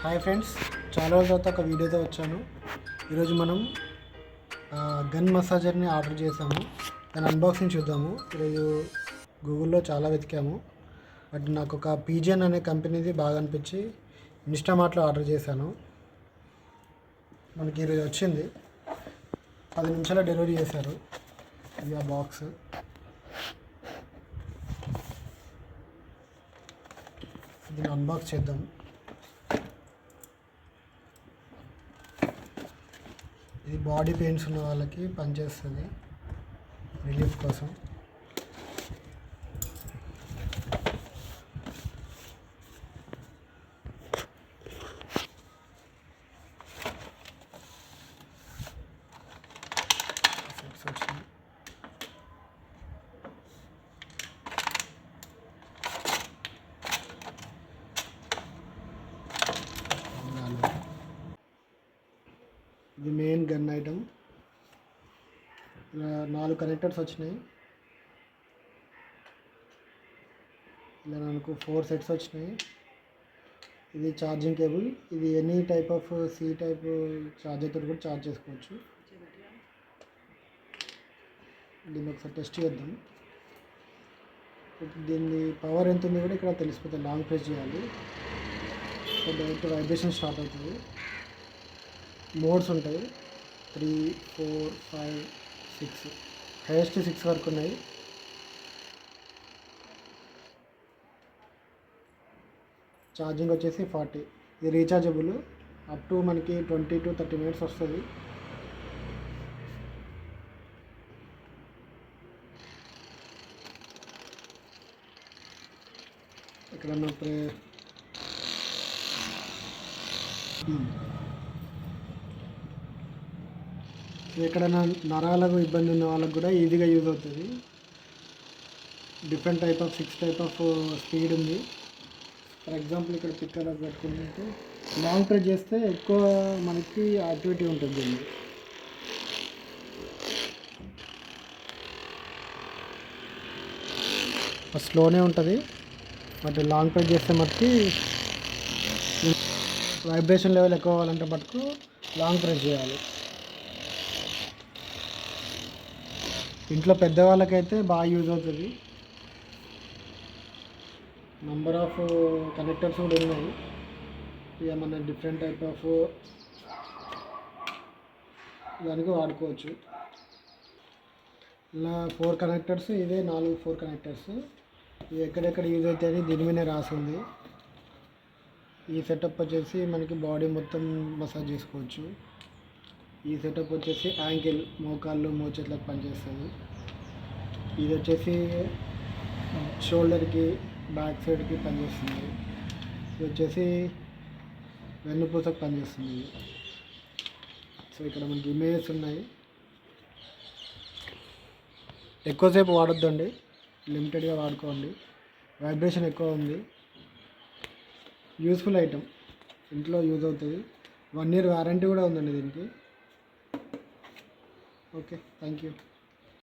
Hi friends, చాలా రోజుల తర్వాత ఒక వీడియోతో వచ్చాను. ఈరోజు మనం గన్ మసాజర్ని ఆర్డర్ చేసాము. దాని అన్బాక్సింగ్ చూద్దాము. ఈరోజు గూగుల్లో చాలా వెతికాము, బట్ నాకు ఒక పీజియన్ అనే కంపెనీది బాగా అనిపించి ఇన్స్టామార్ట్లో ఆర్డర్ చేశాను. మనకి ఈరోజు వచ్చింది, 10 నిమిషాల్లో డెలివరీ చేశారు. ఇది ఆ బాక్స్. దీన్ని అన్బాక్స్ చేద్దాం. ఇది బాడీ పెయిన్స్ ఉన్న వాళ్ళకి పనిచేస్తుంది, రిలీఫ్ కోసం. ఇది మెయిన్ గన్ ఐటమ్. ఇలా 4 కనెక్టర్స్ వచ్చినాయి. ఇలా నాకు 4 సెట్స్ వచ్చినాయి. ఇది ఛార్జింగ్ కేబుల్. ఇది any type of C type ఛార్జర్తో కూడా ఛార్జ్ చేసుకోవచ్చు. దీన్ని ఒకసారి టెస్ట్ చేద్దాం. దీన్ని పవర్ ఎంత ఉంది కూడా ఇక్కడ తెలిసిపోతుంది. లాంగ్ ప్రెస్ చేయాలి, సో డైరెక్ట్ వైబ్రేషన్ స్టార్ట్ అవుతుంది. మోడ్స్ ఉంటాయి, 3, 4, 5, 6, హైయెస్ట్ 6 వరకు ఉన్నాయి. ఛార్జింగ్ వచ్చేసి 40. ఇది రీఛార్జబుల్. అప్ టు మనకి 20 to 30 మినిట్స్ వస్తుంది. ఇక్కడ ఎక్కడైనా నరాలకు ఇబ్బంది ఉన్న వాళ్ళకు కూడా ఈజీగా యూజ్ అవుతుంది. Different type of 6 type of speed ఉంది. ఫర్ ఎగ్జాంపుల్ ఇక్కడ పిక్కర్ పెట్టుకుంటే లాంగ్ ప్రెస్ చేస్తే ఎక్కువ మనకి యాక్టివిటీ ఉంటుంది. దీన్ని స్లోనే ఉంటుంది, బట్ లాంగ్ ప్రెస్ చేస్తే మటుకి వైబ్రేషన్ లెవెల్ ఎక్కువ అవ్వాలంటే మటుకు లాంగ్ ప్రెస్ చేయాలి. ఇంట్లో పెద్దవాళ్ళకైతే బాగా యూజ్ అవుతుంది. నంబర్ ఆఫ్ కనెక్టర్స్ కూడా ఉన్నాయి. ఇక మన డిఫరెంట్ టైప్ ఆఫ్ దానికి వాడుకోవచ్చు. ఇలా 4 కనెక్టర్స్, ఇదే 4 కనెక్టర్స్. ఇవి ఎక్కడెక్కడ యూజ్ అవుతాయని దీని మీదే రాసింది. ఈ సెటప్ వచ్చేసి మనకి బాడీ మొత్తం మసాజ్ చేసుకోవచ్చు. ఈ సెటప్ వచ్చేసి యాంకిల్, మోకాళ్ళు, మోచేతులకు పనిచేస్తుంది. ఇది వచ్చేసి షోల్డర్కి, బ్యాక్ సైడ్కి పనిచేస్తుంది. ఇది వచ్చేసి వెన్నుపూసకు పనిచేస్తుంది. సో ఇక్కడ మనకి ఇమేజెస్ ఉన్నాయి. ఎక్కువసేపు వాడొద్దండి, లిమిటెడ్గా వాడుకోండి. వైబ్రేషన్ ఎక్కువ ఉంది. యూస్ఫుల్ ఐటమ్, ఇంట్లో యూజ్ అవుతుంది. 1 year వారంటీ కూడా ఉందండి దీనికి. Okay, thank you.